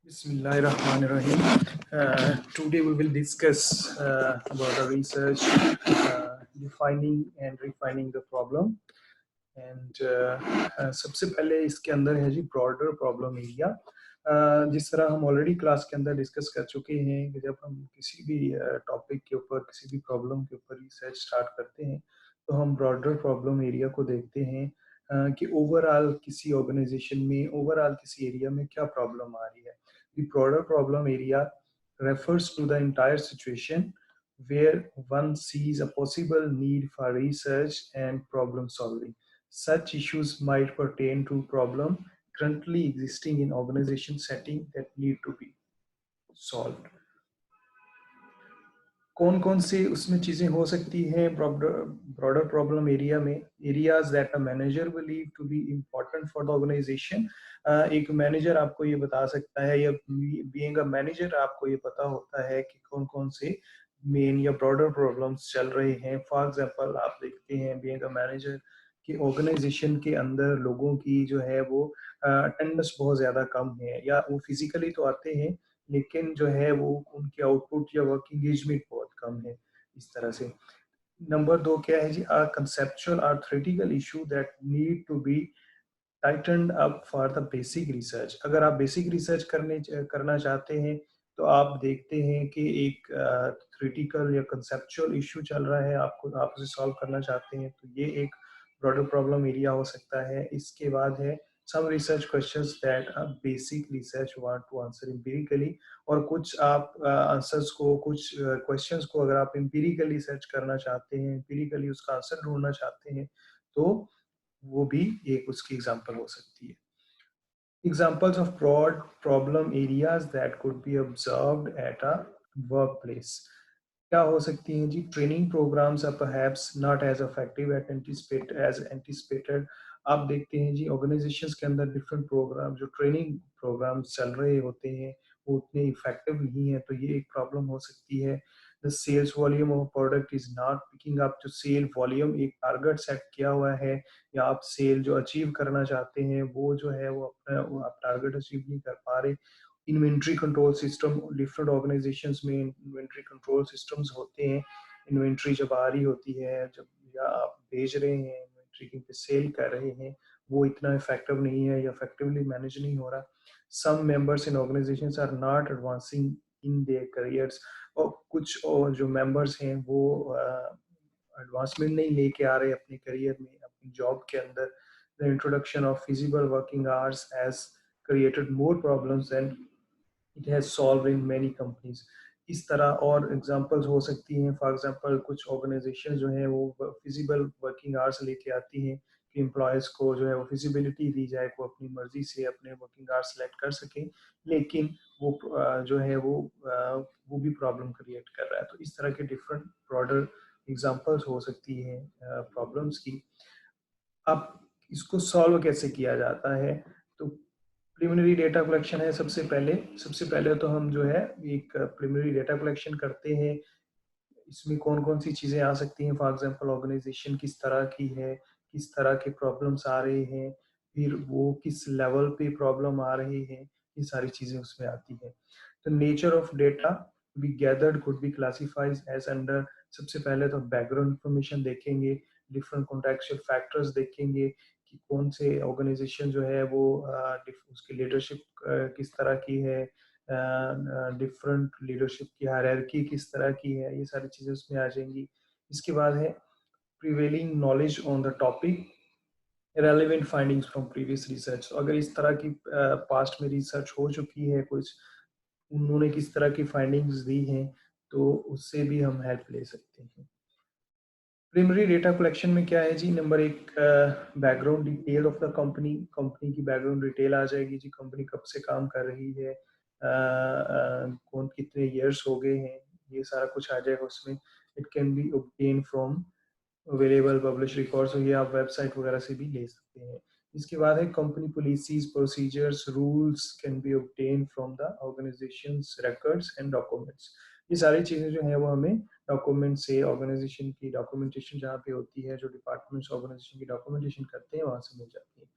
Bismillahirrahmanirrahim. Today we will discuss about the research defining and refining the problem. And सबसे पहले इसके अंदर है जी ब्रॉडर प्रॉब्लम एरिया। जिस तरह हम ऑलरेडी क्लास के अंदर डिस्कस कर चुके हैं कि जब हम किसी भी टॉपिक के ऊपर किसी भी प्रॉब्लम के ऊपर रिसर्च स्टार्ट करते हैं तो हम ब्रॉडर प्रॉब्लम एरिया को देखते हैं कि ओवरऑल किसी ऑर्गेनाइजेशन में ओवरऑल किसी एरिया में क्या प्रॉब्लम आ रही है। The broader problem area refers to the entire situation where one sees a possible need for research and problem solving. Such issues might pertain to problem currently existing in organization setting that need to be solved. कौन कौन से उसमें चीजें हो सकती हैं broader problem area में? Areas that a manager believe to be important for the organisation. एक मैनेजर आपको ये बता सकता है या बीइंग अ मैनेजर आपको ये पता होता है कि कौन कौन से मेन या ब्रॉडर प्रॉब्लम्स चल रहे हैं। फॉर एग्जांपल आप देखते हैं बीइंग अ मैनेजर कि ऑर्गेनाइजेशन के अंदर लोगों की जो है वो अटेंडेंस बहुत ज़्यादा कम है, या वो फिजिकली तो आते हैं लेकिन जो है वो उनकी आउटपुट या वर्क एंगेजमेंट बहुत कम है। इस तरह से नंबर 2 क्या है जी? कंसेप्चुअल और theoretical issue that need to be tightened up for the basic research. अगर आप बेसिक रिसर्च करना चाहते हैं तो आप देखते हैं कि एक थ्योरेटिकल या कंसेप्चुअल इशू चल रहा है, आप उसे सॉल्व करना चाहते हैं, तो ये एक ब्रॉडर प्रॉब्लम एरिया हो सकता है। इसके बाद है some research questions that a basic research want to answer empirically, और कुछ आप आंसर्स को, कुछ क्वेश्चंस को अगर आप empirically सर्च करना चाहते हैं, empirically उसका आंसर ढूंढना चाहते हैं, तो वो भी एक उसकी एग्जांपल हो सकती है। Examples of broad problem areas that could be observed at a workplace. क्या हो सकती हैं जी? Training programs are perhaps not as effective as anticipated. आप देखते हैं जी ऑर्गेनाइजेशंस के अंदर डिफरेंट प्रोग्राम, जो ट्रेनिंग प्रोग्राम्स चल रहे होते हैं वो उतने इफेक्टिव नहीं है, तो ये एक प्रॉब्लम हो सकती है। The sales volume of product is not picking up. जो सेल वॉल्यूम एक टारगेट सेट किया हुआ है या आप सेल जो अचीव करना चाहते हैं वो जो है वो अपना वो आप टारगेट अचीव नहीं कर पा रहे। Inventory control system, different organisations में इन्वेंट्री कंट्रोल सिस्टम्स होते हैं। इन्वेंट्री जब आ रही होती है, जब या आप भेज रहे हैं इन्वेंट्री पे सेल कर रहे हैं, वो इतना इफेक्टिव नहीं है या इफेक्टिवली मैनेज नहीं हो रहा। Some members in organisations are not advancing in their careers. और कुछ और जो मेंबर्स हैं वो एडवांसमेंट नहीं लेके आ रहे अपने करियर में, अपनी जॉब के अंदर। The introduction of feasible working hours has created more problems than it has solve in many companies. इस तरह और एग्जांपल्स हो सकती हैं। फॉर एग्जांपल कुछ ऑर्गेनाइजेशन जो है वो फिजिबल वर्किंग आवर्स लेके आती हैं कि एम्प्लॉयज़ को जो है वो फिजिबिलिटी दी जाए, वो अपनी मर्जी से अपने वर्किंग आवर्स सेलेक्ट कर सकें, लेकिन वो जो है वो भी प्रॉब्लम क्रिएट कर रहा है। तो इस तरह के डिफरेंट ब्रॉडर एग्जांपल्स हो सकती हैं प्रॉब्लम्स की। अब इसको सॉल्व कैसे किया जाता है? तो प्रिलिमिनरी डेटा कलेक्शन है सबसे पहले तो हम जो है एक प्रिलिमिनरी डेटा कलेक्शन करते हैं। इसमें कौन कौन सी चीज़ें आ सकती हैं? फॉर एग्जांपल ऑर्गेनाइजेशन किस तरह की है, किस तरह के प्रॉब्लम्स आ रहे हैं, फिर वो किस लेवल पे प्रॉब्लम आ रही है, ये सारी चीज़ें उसमें आती हैं। The nature of data be gathered could be classified as under. सबसे पहले तो बैकग्राउंड इंफॉर्मेशन देखेंगे, डिफरेंट कॉन्टेक्चुअल फैक्टर्स देखेंगे कि कौन से ऑर्गेनाइजेशन जो है वो उसकी लीडरशिप किस तरह की है, डिफरेंट लीडरशिप की हायरार्की किस तरह की है, ये सारी चीज़ें उसमें आ जाएंगी। इसके बाद है prevailing knowledge on the topic, relevant findings from previous research. अगर इस तरह की पास्ट में रिसर्च हो चुकी है कुछ, उन्होंने किस तरह की फाइंडिंग्स दी हैं, तो उससे भी हम हेल्प ले सकते हैं। प्राइमरी डेटा कलेक्शन में क्या है जी? नंबर एक, background detail of the company. Company की बैकग्राउंड डिटेल आ जाएगी जी, कंपनी कब से काम कर रही है, कौन कितने ईयर्स हो गए हैं, ये सारा कुछ आ जाएगा उसमें। It can be obtain from available publish records, ये आप वेबसाइट वगैरह से भी ले सकते हैं। इसके बाद है company policies, procedures, rules can be obtain from the organisations records and documents. ये सारी चीज़ें जो है वो हमें डॉक्यूमेंट से, ऑर्गेनाइजेशन की डॉक्यूमेंटेशन जहाँ पे होती है, जो डिपार्टमेंट्स ऑर्गेनाइजेशन की डॉक्यूमेंटेशन करते हैं वहाँ से मिल जाती है।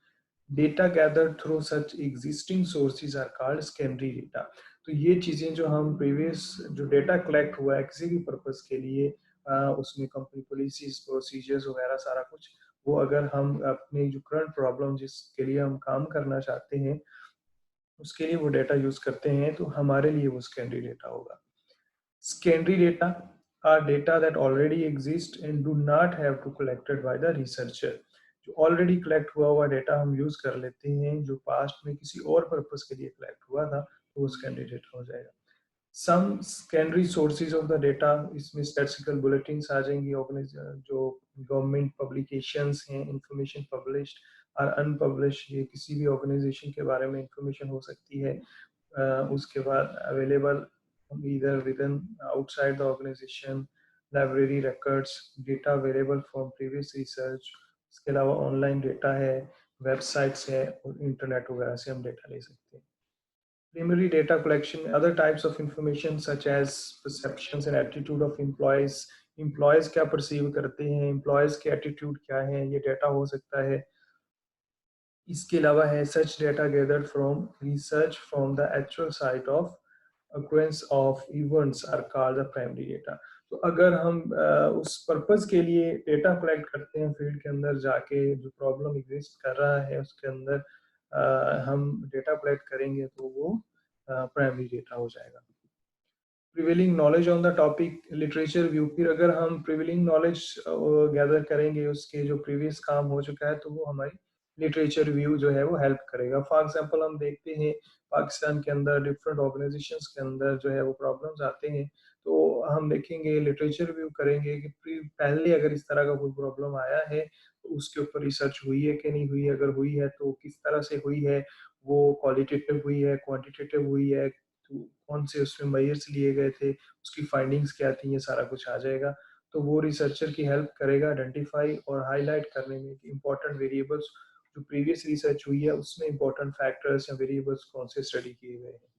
Data gathered through such existing sources are called secondary data. तो ये चीजें जो हम प्रीवियस जो डेटा कलेक्ट हुआ है किसी भी पर्पस के लिए, उसमें कंपनी पॉलिसीज प्रोसीजर्स वगैरह सारा कुछ, वो अगर हम अपनी जो करंट प्रॉब्लम जिसके लिए हम काम करना चाहते हैं उसके लिए वो डेटा यूज करते हैं, तो हमारे लिए वो secondary डेटा होगा. Secondary data are data that already exist and do not have to collected by the researcher. जो ऑलरेडी कलेक्ट हुआ डेटा हम यूज कर लेते हैं, जो पास्ट में किसी और पर्पस के लिए कलेक्ट हुआ था, तो वो secondary data हो जाएगा. सम secondary sources of the data, इसमें statistical bulletins आ जाएंगी, जो गवर्नमेंट publications हैं, information published और unpublished, ये किसी भी organization के बारे में information हो सकती है. उसके बाद available either within outside the organization, library records, data available from previous research, इसके अलावा ऑनलाइन डेटा है, वेबसाइट्स है और इंटरनेट वगैरह से हम डेटा ले सकते हैं. Primary data collection, other types of information such as perceptions and attitude of employees. Employees क्या perceive करते हैं, employees के attitude क्या है, ये data हो सकता है. इसके अलावा है such data gathered from research from the actual site of occurrence of events are called the primary data. तो अगर हम उस पर्पस के लिए डेटा कलेक्ट करते हैं फील्ड के अंदर जाके, जो प्रॉब्लम एग्जिस्ट कर रहा है उसके अंदर हम डेटा कलेक्ट करेंगे, तो वो प्राइमरी डेटा हो जाएगा. Prevailing knowledge on the topic, literature view. फिर अगर हम प्रिवेलिंग नॉलेज गैदर करेंगे उसके जो प्रीवियस काम हो चुका है, तो वो हमारी लिटरेचर व्यू जो है वो हेल्प करेगा. फॉर एग्जांपल हम देखते हैं पाकिस्तान के अंदर डिफरेंट ऑर्गेनाइजेशंस के अंदर जो है वो प्रॉब्लम्स आते हैं, तो हम देखेंगे लिटरेचर व्यू करेंगे कि पहले अगर इस तरह का कोई प्रॉब्लम आया है तो उसके ऊपर रिसर्च हुई है कि नहीं हुई है, अगर हुई है तो किस तरह से हुई है, वो क्वालिटेटिव हुई है, क्वांटिटेटिव हुई है, तो कौन से उसमें मेजर्स लिए गए थे, उसकी फाइंडिंग्स क्या थी, ये सारा कुछ आ जाएगा. तो वो रिसर्चर की हेल्प करेगा आइडेंटिफाई और हाईलाइट करने में कि इंपॉर्टेंट वेरिएबल्स जो प्रीवियस रिसर्च हुई है उसमें इंपॉर्टेंट फैक्टर्स या वेरिएबल्स कौन से स्टडी किए गए हैं.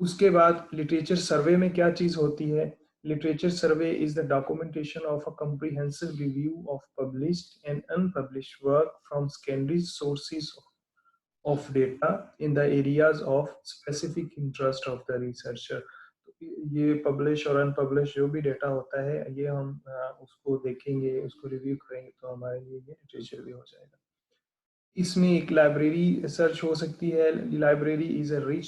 उसके बाद लिटरेचर सर्वे में क्या चीज होती है. Literature survey is the documentation of a comprehensive review of published and unpublished work from secondary sources of data in the areas of specific interest of the researcher. तो ये पब्लिश और अनपब्लिश जो भी डेटा होता है, ये हम उसको देखेंगे, उसको रिव्यू करेंगे, तो हमारे लिए ये लिटरेचर भी हो जाएगा. इसमें एक लाइब्रेरी सर्च हो सकती है. Library is a rich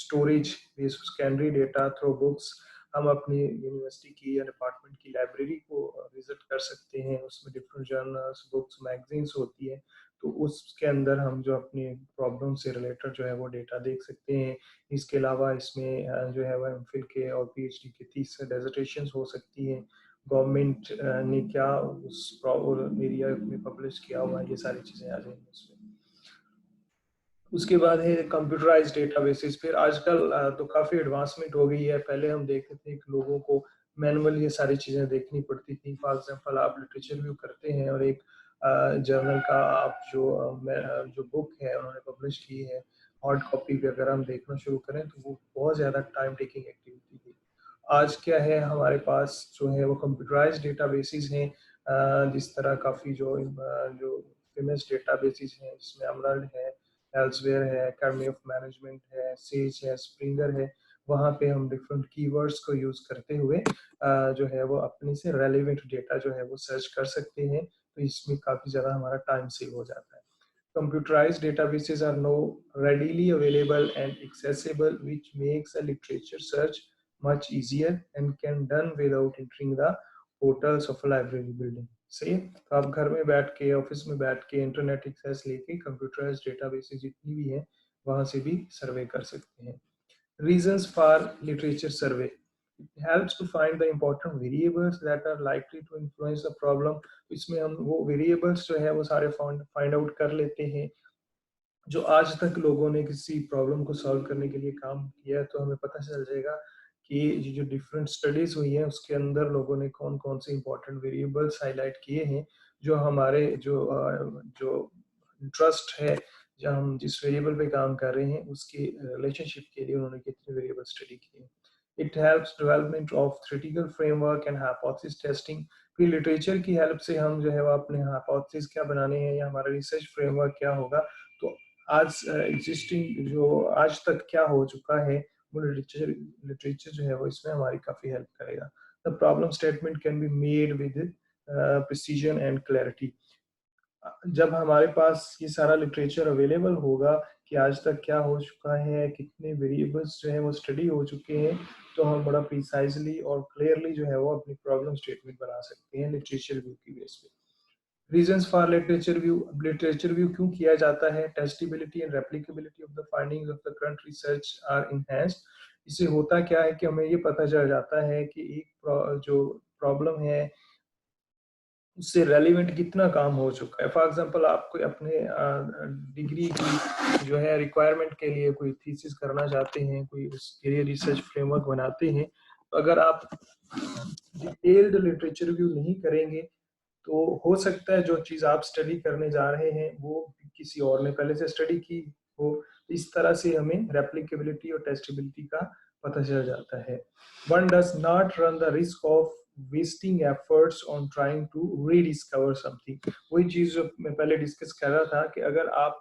storage based secondary data through books. हम अपनी यूनिवर्सिटी की या डिपार्टमेंट की लाइब्रेरी को विजिट कर सकते हैं, उसमें डिफरेंट जर्नल्स, बुक्स, मैगजीन्स होती है, तो उसके अंदर हम जो अपनी प्रॉब्लम से रिलेटेड जो है वो डेटा देख सकते हैं. इसके अलावा इसमें जो है वो एमफिल के और पीएचडी के 30 डेजर्टेशन हो सकती हैं. गवर्नमेंट ने क्या उस एरिया में पब्लिश किया हुआ है, ये सारी चीजें आ जाएंगी उसमें. उसके बाद है कंप्यूटराइज्ड डेटाबेसेस. फिर आजकल तो काफी एडवांसमेंट हो गई है. पहले हम देखते थे कि लोगों को मैनुअल ये सारी चीजें देखनी पड़ती थी. फॉर एग्जांपल आप लिटरेचर व्यू करते हैं और एक जर्नल का आप जो बुक है उन्होंने पब्लिश की है, हार्ड कॉपी पे अगर हम देखना शुरू करें तो वो बहुत ज्यादा टाइम टेकिंग एक्टिविटी थी. आज क्या है, हमारे पास जो है वो कंप्यूटराइज्ड डेटाबेसेस हैं. जिस तरह काफ़ी जो फेमस डेटाबेसेस हैं जिसमें एमरल्ड है, एल्सवेयर है, एकेडमी ऑफ मैनेजमेंट है, सेज है, स्प्रिंगर है. वहाँ पे हम डिफरेंट कीवर्ड्स को यूज़ करते हुए जो है वो अपने से रेलिवेंट डेटा जो है वो सर्च कर सकते हैं. तो इसमें काफ़ी ज़्यादा हमारा टाइम सेव हो जाता है. Computerized databases are now readily available and accessible, which makes a literature search much easier and can done without entering the portals of a library building. सही है. तो आप घर में बैठ के, ऑफिस में बैठ के, इंटरनेट एक्सेस लेके कंप्यूटराइज्ड डेटाबेसेस जितनी भी हैं वहां से भी सर्वे कर सकते हैं. Reasons for literature survey. It helps to find the important variables that are likely to influence the problem. इसमें हम वो variables जो है वो सारे find out कर लेते हैं जो आज तक लोगों ने किसी प्रॉब्लम को सॉल्व करने के लिए काम किया है. तो हमें पता चल जाएगा कि ये जो डिफरेंट स्टडीज हुई हैं उसके अंदर लोगों ने कौन कौन से इंपॉर्टेंट वेरिएबल्स हाईलाइट किए हैं, जो हमारे जो इंटरेस्ट है, जहाँ हम जिस वेरिएबल पे काम कर रहे हैं उसके रिलेशनशिप के लिए उन्होंने कितने वेरिएबल स्टडी किए. It helps development of theoretical framework and hypothesis testing. फिर लिटरेचर की हेल्प से हम जो है वो अपने हाइपोथेसिस क्या बनाने हैं या हमारा रिसर्च फ्रेमवर्क क्या होगा। तो आज एग्जिस्टिंग जो आज तक क्या हो चुका है वो लिटरेचर लिटरेचर जो है वो इसमें हमारी काफ़ी हेल्प करेगा। The problem statement can be made with precision and clarity. जब हमारे पास ये सारा लिटरेचर अवेलेबल होगा कि आज तक क्या हो चुका है, कितने वेरिएबल्स जो है वो स्टडी हो चुके हैं, तो हम बड़ा प्रिसाइजली और क्लियरली जो है वो अपनी प्रॉब्लम स्टेटमेंट बना सकते हैं लिटरेचर व्यू की बेस पे। रीजंस फॉर लिटरेचर व्यू क्यों किया जाता है? Testability and replicability of the findings of the current research are enhanced. इससे होता क्या है कि हमें ये पता चल जाता है कि जो प्रॉब्लम है उससे रेलिवेंट कितना काम हो चुका है। फॉर एग्जांपल आप कोई अपने डिग्री की जो है रिक्वायरमेंट के लिए कोई थीसिस करना चाहते हैं, कोई उसके लिए रिसर्च फ्रेमवर्क बनाते हैं, तो अगर आप डिटेल्ड लिटरेचर व्यू नहीं करेंगे तो हो सकता है जो चीज़ आप स्टडी करने जा रहे हैं वो किसी और ने पहले से स्टडी की हो। इस तरह से हमें रेप्लिकेबिलिटी और टेस्टेबिलिटी का पता चल जाता है। One does not run the risk of wasting efforts on trying to rediscover something. वही चीज़ जो मैं पहले डिस्कस कर रहा था कि अगर आप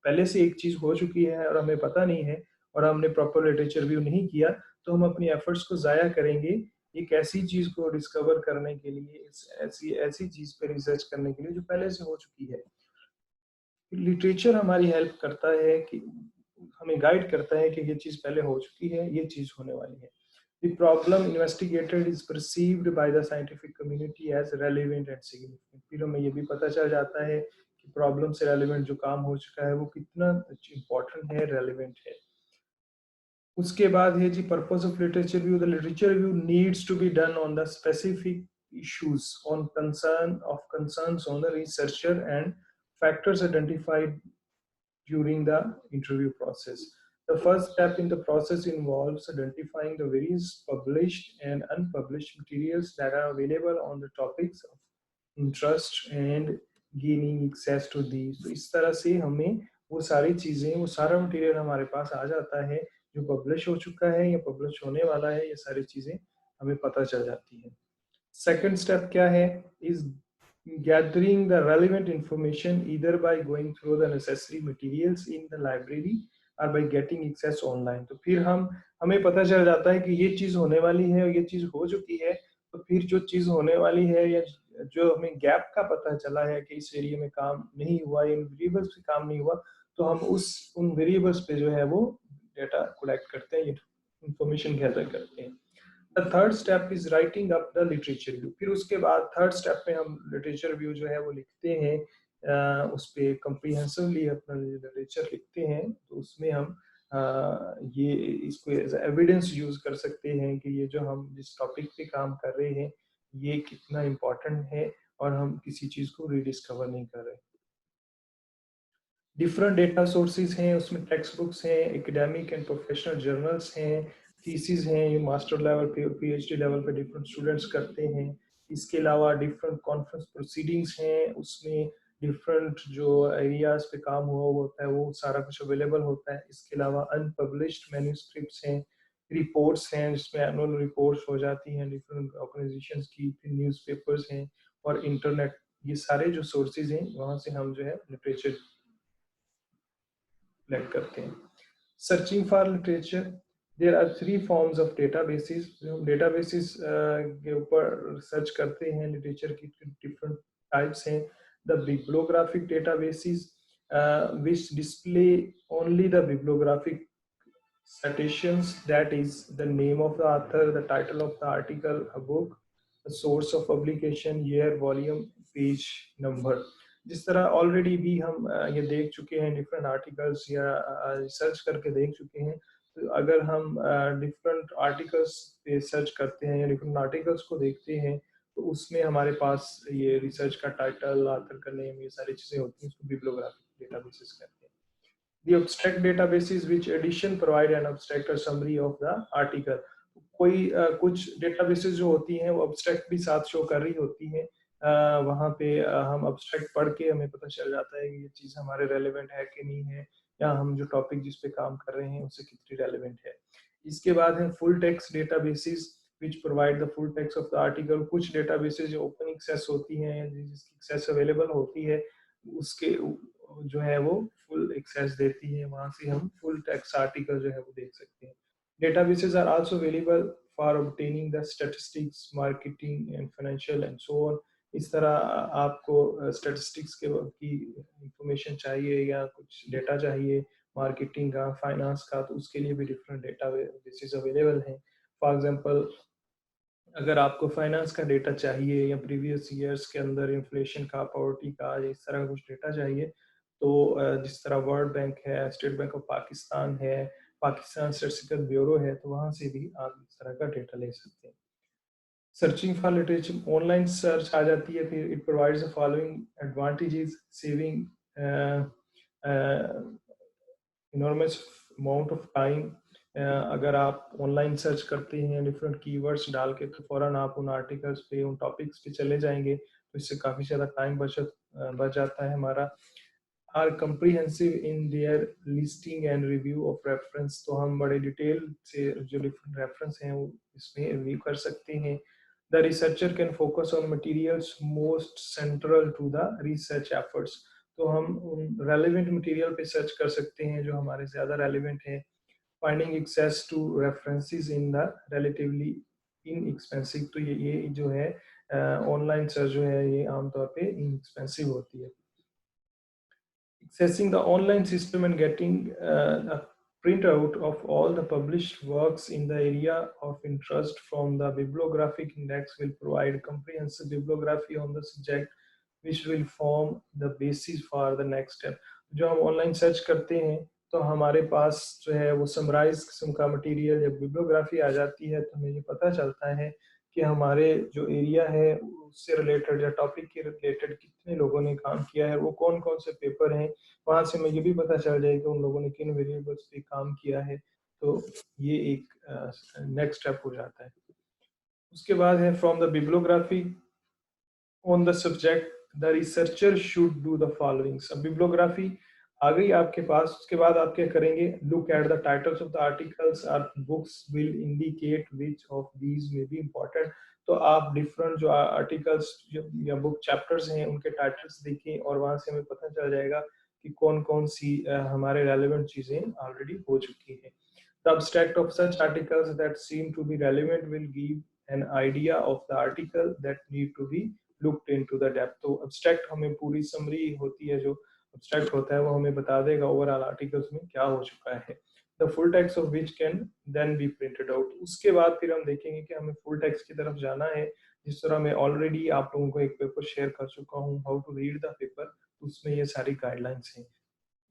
पहले से एक चीज़ हो चुकी है और हमें पता नहीं है और हमने प्रॉपर लिटरेचर व्यू नहीं किया, तो हम अपनी एफर्ट्स को ज़ाया करेंगे एक ऐसी चीज को डिस्कवर करने के लिए, ऐसी ऐसी चीज पे रिसर्च करने के लिए जो पहले से हो चुकी है। लिटरेचर हमारी हेल्प करता है कि हमें गाइड करता है कि ये चीज पहले हो चुकी है, ये चीज होने वाली है। The problem investigated is perceived by the scientific community as relevant and significant। फिर हमें ये भी पता चल जाता है कि प्रॉब्लम से रेलिवेंट जो काम हो चुका है वो कितना इम्पोर्टेंट है, रेलिवेंट है। उसके बाद है जी purpose of literature view. The literature view needs to be done on the specific issues on concerns on the researcher and factors identified during the interview process. The first step in the process involves identifying the various published and unpublished materials that are available on the topics of interest and gaining access to these। तो इस तरह से हमें वो सारी चीज़ें, वो सारा मटेरियल हमारे पास आ जाता है जो पब्लिश हो चुका है या पब्लिश होने वाला है, ये सारी चीज़ें हमें पता चल जाती हैं। सेकंड स्टेप क्या है? Is gathering the relevant information either by going through the necessary materials in the library or by getting access online। तो फिर हमें पता चल जाता है कि ये चीज़ होने वाली है और ये चीज़ हो चुकी है, तो फिर जो चीज़ होने वाली है या जो हमें गैप का पता चला है कि इस एरिया में काम नहीं हुआ, इन वेरिएबल्स पे काम नहीं हुआ, तो हम उन वेरिएबल्स पे जो है वो डेटा कलेक्ट करते हैं, इंफॉर्मेशन गैदर करते हैं। The third step is writing up the literature view. फिर उसके बाद थर्ड स्टेप में हम लिटरेचर व्यू जो है वो लिखते हैं, उस पर कंप्रीहेंसिवली अपना लिटरेचर लिखते हैं। तो उसमें हम ये इसको एज एविडेंस यूज कर सकते हैं कि ये जो हम जिस टॉपिक पे काम कर रहे हैं ये कितना इम्पोर्टेंट है और हम किसी चीज़ को रीडिस्कवर नहीं कर रहे। डिफरेंट डेटा सोर्सेज हैं, उसमें टेक्स्ट बुक्स हैं, एकेडमिक एंड प्रोफेशनल जर्नल्स हैं, थीसिस हैं, ये मास्टर लेवल पे और पीएचडी लेवल पे डिफरेंट स्टूडेंट्स करते हैं। इसके अलावा डिफरेंट कॉन्फ्रेंस प्रोसीडिंग्स हैं, उसमें डिफरेंट जो एरियाज पे काम हुआ होता है वो सारा कुछ अवेलेबल होता है। इसके अलावा अनपब्लिश्ड मैन्यूस्क्रिप्ट्स हैं, रिपोर्ट्स हैं जिसमें एनुअल रिपोर्ट्स हो जाती हैं डिफरेंट ऑर्गेनाइजेशंस की, फिर न्यूज़पेपर्स हैं और इंटरनेट। ये सारे जो सोर्सेज हैं वहाँ से हम जो है लिटरेचर कलेक्ट करते हैं। Searching for literature, there are three forms of databases. हम डेटाबेसेस के ऊपर सर्च करते हैं, लिटरेचर की डिफरेंट टाइप्स हैं। The bibliographic databases which display only the bibliographic citations, that is the name of the author, the title of the article, a book, the source of publication, year, volume, page number। जिस तरह already भी हम ये देख चुके हैं, different articles या research करके देख चुके हैं। तो अगर हम डिफरेंट आर्टिकल्स पे सर्च करते हैं या डिफरेंट आर्टिकल्स को देखते हैं तो उसमें हमारे पास ये रिसर्च का टाइटल, आथर का नेम, ये सारी चीज़ें होती हैं, उसको बिब्लियोग्राफिक डेटाबेसेस कहते हैं। The abstract databases which addition provide an abstract or summary of the article। कोई कुछ डेटाबेसेस जो होती हैं वो abstract भी साथ शो कर रही होती हैं। वहाँ पे हम abstract पढ़ के हमें पता चल जाता है कि ये चीज़ हमारे रेलेवेंट है कि नहीं है, या हम जो टॉपिक जिस पे काम कर रहे हैं उससे कितनी रेलेवेंट है। इसके बाद है full text databases which provide the full text of the article. कुछ databases जो open access होती हैं, जिसकी access available होती है, उसके जो है वो full access देती है, वहाँ से हम full text article जो है वो देख सकते हैं. Databases are also available for obtaining the statistics, marketing and financial and so on. इस तरह आपको statistics की information चाहिए या कुछ data चाहिए मार्केटिंग का, फाइनेंस का, तो उसके लिए भी डिफरेंट डेटाबेसेस अवेलेबल हैं. फॉर एग्जांपल अगर आपको फाइनेंस का डेटा चाहिए या प्रीवियस ईयर्स के अंदर इन्फ्लेशन का, पॉवर्टी का, या इस तरह का कुछ डेटा चाहिए, तो जिस तरह वर्ल्ड बैंक है, स्टेट बैंक ऑफ पाकिस्तान है, पाकिस्तान स्टैटिस्टिकल ब्यूरो है, तो वहाँ से भी आप इस तरह का डेटा ले सकते हैं. Searching for literature, online search आ जाती है. फिर it provides the following advantages: saving enormous amount of time. अगर आप ऑनलाइन सर्च करते हैं डिफरेंट कीवर्ड्स डाल के, तो फौरन आप उन आर्टिकल्स पे, उन टॉपिक्स पे चले जाएंगे, तो इससे काफ़ी ज़्यादा टाइम बच जाता है हमारा. Are comprehensive in their listing and review of reference, तो हम बड़े डिटेल से जो डिफरेंट रेफरेंस हैं वो इसमें रिव्यू कर सकते हैं. The researcher can focus on materials most central to the research efforts, तो हम उन रेलिवेंट मटेरियल पे सर्च कर सकते हैं जो हमारे ज़्यादा रेलिवेंट हैं. Finding access to references in the relatively inexpensive, तो ये जो है ऑनलाइन सर्च जो है ये आमतौर पे इनएक्सपेंसिव होती है. Accessing the online system and getting a printout of all the published works in the area of interest from the bibliographic index will provide comprehensive bibliography on the subject, which will form the basis for the next step. जो हम online search करते हैं तो हमारे पास जो है वो summarise किस्म का मटेरियल या बिब्लियोग्राफी आ जाती है, तो हमें ये पता चलता है कि हमारे जो एरिया है उससे रिलेटेड या टॉपिक के रिलेटेड कितने लोगों ने काम किया है, वो कौन कौन से पेपर हैं. वहां से हमें ये भी पता चल जाए कि उन लोगों ने किन वेरिएबल्स पे काम किया है. तो ये एक नेक्स्ट स्टेप हो जाता है. उसके बाद है from the bibliography on the subject the researcher should do the following. सब बिब्लियोग्राफी आ गई आपके पास, उसके बाद आप क्या करेंगे? Look at the titles of the articles और books will indicate which of these may be important. तो आप डिफरेंट जो आर्टिकल्स या बुक चैप्टर्स हैं उनके टाइटल्स देखें और वहां से हमें पता चल जाएगा कि कौन कौन सी हमारे रेलेवेंट चीजें ऑलरेडी हो चुकी हैं. The abstract of such articles that seem to be relevant will give an idea of the article that need to be looked into the depth. तो abstract हमें पूरी समरी होती है, जो abstract होता है वो हमें बता देगा ओवरऑल आर्टिकल्स में क्या हो चुका है. The full text of which can then be printed out. उसके बाद फिर हम देखेंगे कि हमें full text की तरफ जाना है. जिस तरह मैं ऑलरेडी आप लोगों को एक पेपर शेयर कर चुका हूँ, how to read the paper, उसमें ये सारी गाइडलाइंस हैं,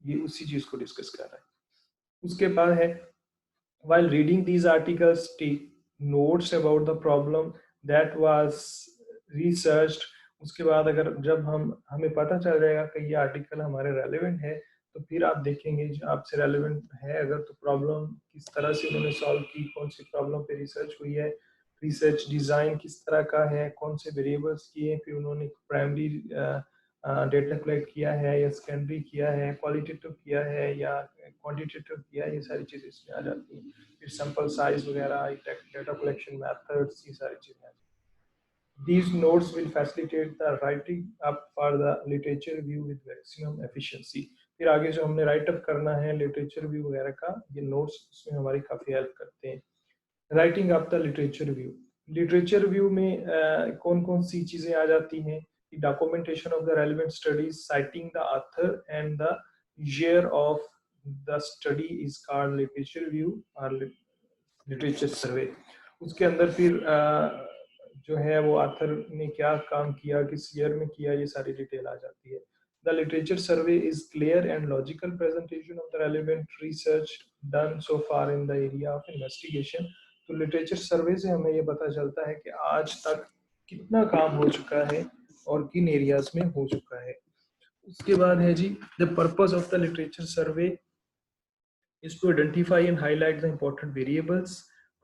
ये उसी चीज को डिस्कस कर रहा है. उसके बाद है while reading these articles take notes about the problem that was researched. उसके बाद अगर जब हमें पता चल जाएगा कि ये आर्टिकल हमारे रेलेवेंट है, तो फिर आप देखेंगे जो आपसे रेलेवेंट है अगर, तो प्रॉब्लम किस तरह से उन्होंने सॉल्व की, कौन सी प्रॉब्लम पे रिसर्च हुई है, रिसर्च डिजाइन किस तरह का है, कौन से वेरिएबल्स किए, फिर उन्होंने प्राइमरी डेटा कलेक्ट किया है या सेकेंडरी किया है, क्वालिटेटिव किया है या क्वांटिटेटिव किया है, ये सारी चीज़ें इसमें आ जाती हैं. फिर सैंपल साइज वगैरह, डेटा कलेक्शन मेथड्स, ये सारी चीज़ें. These notes will facilitate the writing up for the literature review with maximum efficiency. फिर आगे जो हमने राइट अप करना है लिटरेचर रिव्यू वगैरह का, ये नोट्स उसमें हमारी काफ़ी हेल्प करते हैं. Writing up the literature review. Literature review में कौन कौन सी चीज़ें आ जाती हैं? Documentation of the relevant studies, citing the author and the year of the study is called literature review और लिटरेचर सर्वे. उसके अंदर फिर जो है वो ऑथर ने क्या काम किया, किस ईयर में किया, ये सारी डिटेल आ जाती है. The literature survey is clear and logical presentation of the relevant research done so far in the area of investigation. तो लिटरेचर सर्वे से हमें ये पता चलता है कि आज तक कितना काम हो चुका है और किन एरियाज में हो चुका है. उसके बाद है जी, the purpose of the literature survey is to identify and highlight the important variables,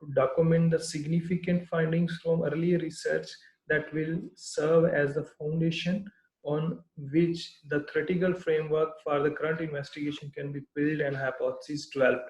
to document the significant findings from earlier research that will serve as the foundation on which the theoretical framework for the current investigation can be built and hypotheses developed.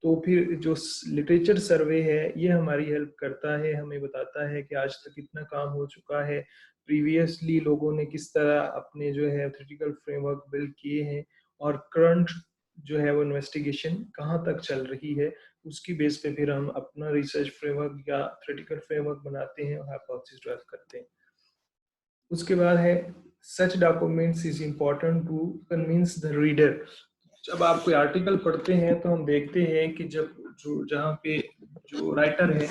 तो फिर जो literature सर्वे है ये हमारी help करता है, हमें बताता है कि आज तक कितना काम हो चुका है, प्रीवियसली लोगों ने किस तरह अपने जो है थ्योरेटिकल फ्रेमवर्क बिल्ड किए हैं और करंट जो है वो इन्वेस्टिगेशन कहाँ तक चल रही है, उसकी बेस पे फिर हम अपना रिसर्च फ्रेमवर्क या थ्योरेटिकल फ्रेमवर्क बनाते हैं और हाइपोथेसिस डेवलप करते हैं। उसके बाद है such documents is important to convince the reader. जब आप कोई आर्टिकल पढ़ते हैं तो हम देखते हैं कि जब जो जहाँ पे जो राइटर है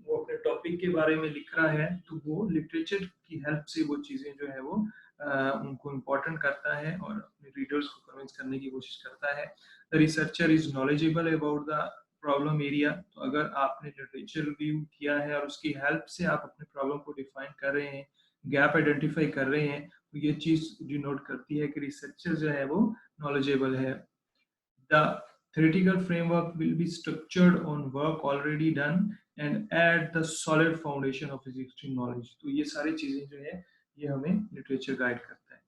वो अपने टॉपिक के बारे में लिख रहा है तो वो लिटरेचर की हेल्प से वो चीजें जो है वो उनको इम्पोर्टेंट करता है और अपने रीडर्स को कन्विंस करने की कोशिश करता है। The researcher is knowledgeable about the problem area. तो अगर आपने लिटरेचर रिव्यू किया है और उसकी हेल्प से आप अपने प्रॉब्लम को डिफाइन कर रहे हैं, गैप आइडेंटिफाई कर रहे हैं, तो ये चीज डिनोट करती है कि रिसर्चर जो है वो knowledgeable है। The theoretical framework will be structured on work already done and add the solid foundation of existing knowledge। तो ये सारी चीजें जो है ये हमें लिटरेचर गाइड करता है।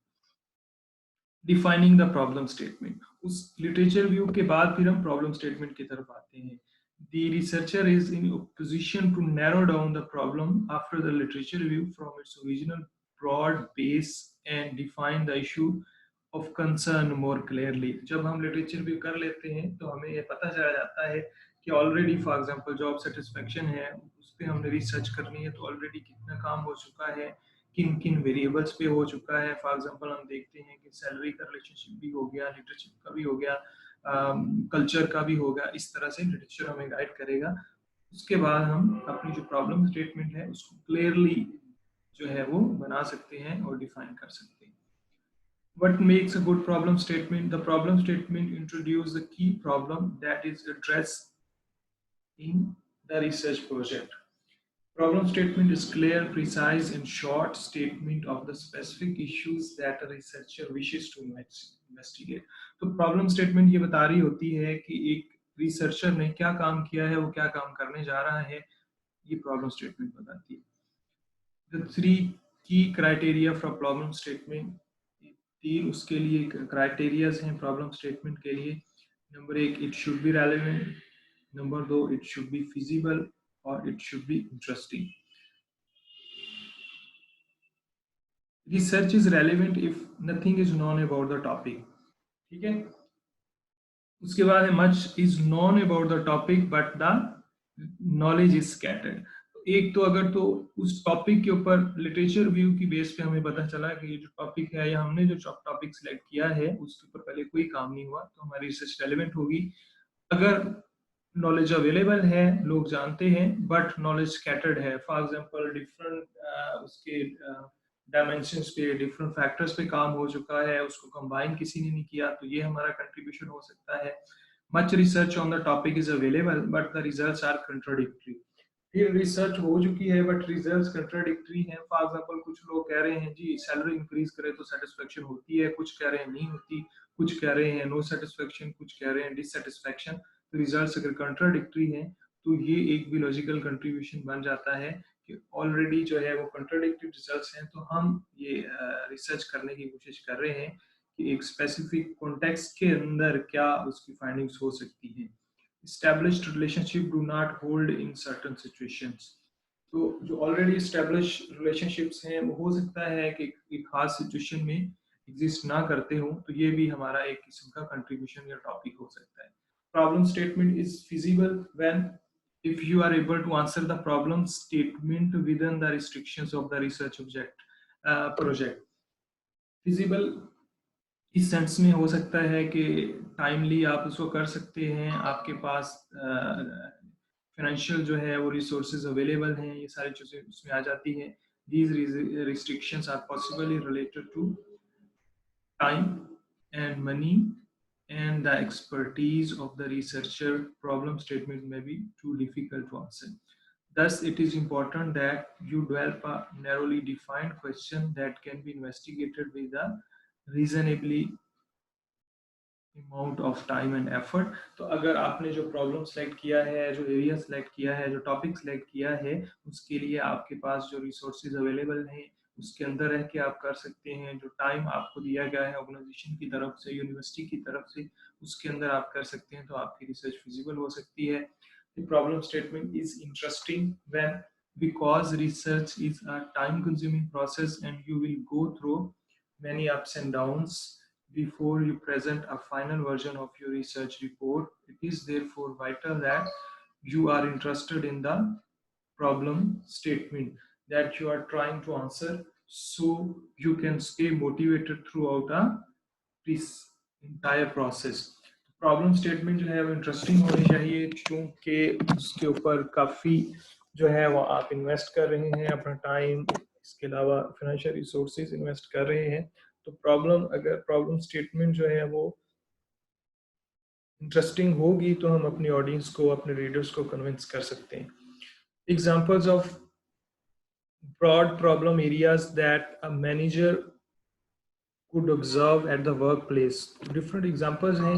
डिफाइनिंग द प्रॉब्लम स्टेटमेंट, उस लिटरेचर व्यू के बाद फिर हम प्रॉब्लम स्टेटमेंट की तरफ आते हैं। The researcher is in a position to narrow down the problem after the literature review from its original broad base and define the issue of concern more clearly। जब हम लिटरेचर रिव्यू कर लेते हैं तो हमें ये पता चला जाता है कि already for example job satisfaction है उस पर हमने रिसर्च करनी है, तो ऑलरेडी कितना काम हो चुका है, किन किन वेरिएबल्स पे हो चुका है। फॉर एग्जांपल हम देखते हैं कि सैलरी का रिलेशनशिप भी हो गया, लीडरशिप का भी हो गया, कल्चर का भी होगा। इस तरह से लिटरेचर हमें गाइड करेगा। उसके बाद हम अपनी जो प्रॉब्लम स्टेटमेंट है उसको क्लियरली जो है वो बना सकते हैं और डिफाइन कर सकते हैं। What makes a good problem statement? The problem statement introduces the key problem that is addressed in the research project. Problem statement is clear, precise, and short statement of the specific issues that a researcher wishes to investigate। तो problem statement ये बता रही होती है कि एक researcher ने क्या काम किया है, वो क्या काम करने जा रहा है, ये problem statement बताती है। The three key criteria for problem statement, तीन उसके लिए क्राइटेरियाज हैं प्रॉब्लम स्टेटमेंट के लिए। नंबर एक, it should be relevant. Number दो, इट शुड बी फिजिबल और it should be interesting. Research is relevant if nothing is known about the topic. ठीक है। उसके बाद है much is known about the topic but the knowledge is scattered. एक तो अगर तो उस टॉपिक के ऊपर लिटरेचर व्यू की बेस पे हमें पता चला कि ये जो टॉपिक है या हमने जो टॉपिक सिलेक्ट किया है उसके ऊपर पहले कोई काम नहीं हुआ, तो हमारी रिसर्च रेलेवेंट होगी। अगर नॉलेज अवेलेबल है, लोग जानते हैं, बट नॉलेज स्कैटर्ड है, फॉर एग्जांपल डिफरेंट उसके डायमेंशंस पे, डिफरेंट फैक्टर्स पे काम हो चुका है, उसको कंबाइन किसी ने नहीं किया, तो ये हमारा कंट्रीब्यूशन हो सकता है। Much research on the topic is available but the results are contradictory. फिर रिसर्च हो चुकी है बट रिजल्ट्स कंट्राडिक्टरी हैं। फॉर एग्जांपल कुछ लोग कह रहे हैं जी सैलरी इंक्रीज करे तो सेटिस्फेक्शन होती है, कुछ कह रहे हैं नहीं होती, कुछ कह रहे हैं नो सेटिस्फेक्शन, कुछ कह रहे हैं डिससेटिस्फेक्शन। तो रिजल्ट्स अगर कंट्राडिक्टरी हैं तो ये एक भी लॉजिकल कंट्रीब्यूशन बन जाता है कि ऑलरेडी जो है वो कंट्राडिक्टरी रिजल्ट्स हैं, तो हम ये रिसर्च करने की कोशिश कर रहे हैं कि एक स्पेसिफिक कॉन्टेक्स्ट के अंदर क्या उसकी फाइंडिंग्स हो सकती हैं। established relationship do not hold in certain situations। तो जो ऑलरेडी एस्टेब्लिश रिलेशनशिप्स हैं वो हो सकता है कि एक खास सिचुएशन में एग्जिस्ट ना करते हो, तो ये भी हमारा एक किस्म का कंट्रीब्यूशन या टॉपिक हो सकता है। Problem statement is feasible when if you are able to answer the problem statement within the restrictions of the research object project। Feasible इस सेंस में हो सकता है कि टाइमली आप उसको कर सकते हैं, आपके पास फाइनेंशियल जो है वो रिसोर्सेज अवेलेबल हैं, ये सारी चीज़ें उसमें आ जाती हैं। These restrictions are possibly related to time and money and the expertise of the researcher। Problem statement may be too difficult to answer, thus it is important that you develop a narrowly defined question that can be investigated with a reasonably amount of time and effort. तो अगर आपने जो problem select किया है, जो area select किया है, जो टॉपिक सेलेक्ट किया है, उसके लिए आपके पास जो रिसोर्सेज अवेलेबल हैं उसके अंदर रह के आप कर सकते हैं। जो टाइम आपको दिया गया है ऑर्गेनाइजेशन की तरफ से, यूनिवर्सिटी की तरफ से, उसके अंदर आप कर सकते हैं, तो आपकी रिसर्च फिजिबल हो सकती है। The problem statement is interesting when because research is a time consuming process and you will go through many ups and downs before you present a final version of your research report. It is therefore vital that you are interested in the problem statement that you are trying to answer, so you can stay motivated throughout this entire process. Problem statement जो है वो interesting होनी चाहिए, क्योंकि उसके ऊपर काफ़ी जो है वो आप इन्वेस्ट कर रहे हैं अपना टाइम, इसके अलावा फाइनेंशियल रिसोर्सेज इन्वेस्ट कर रहे हैं। तो अगर प्रॉब्लम स्टेटमेंट जो है वो इंटरेस्टिंग होगी तो हम अपनी ऑडियंस को, अपने रीडर्स को कन्विंस कर सकते हैं। Examples of broad problem areas that a manager could observe at the workplace. Different examples हैं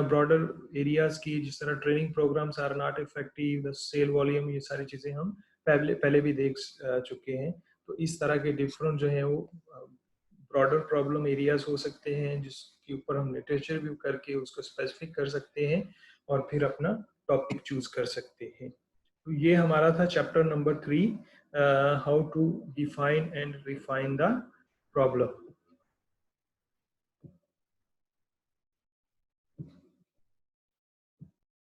broader areas की, जिस तरह training programs are not effective, the sale volume, ये सारी चीजें हम पहले भी देख चुके हैं। तो इस तरह के different जो है वो broader problem areas हो सकते हैं, जिसके ऊपर हम literature review करके उसको specific कर सकते हैं और फिर अपना topic choose कर सकते हैं। तो ये हमारा था chapter number 3, how to define and refine the problem.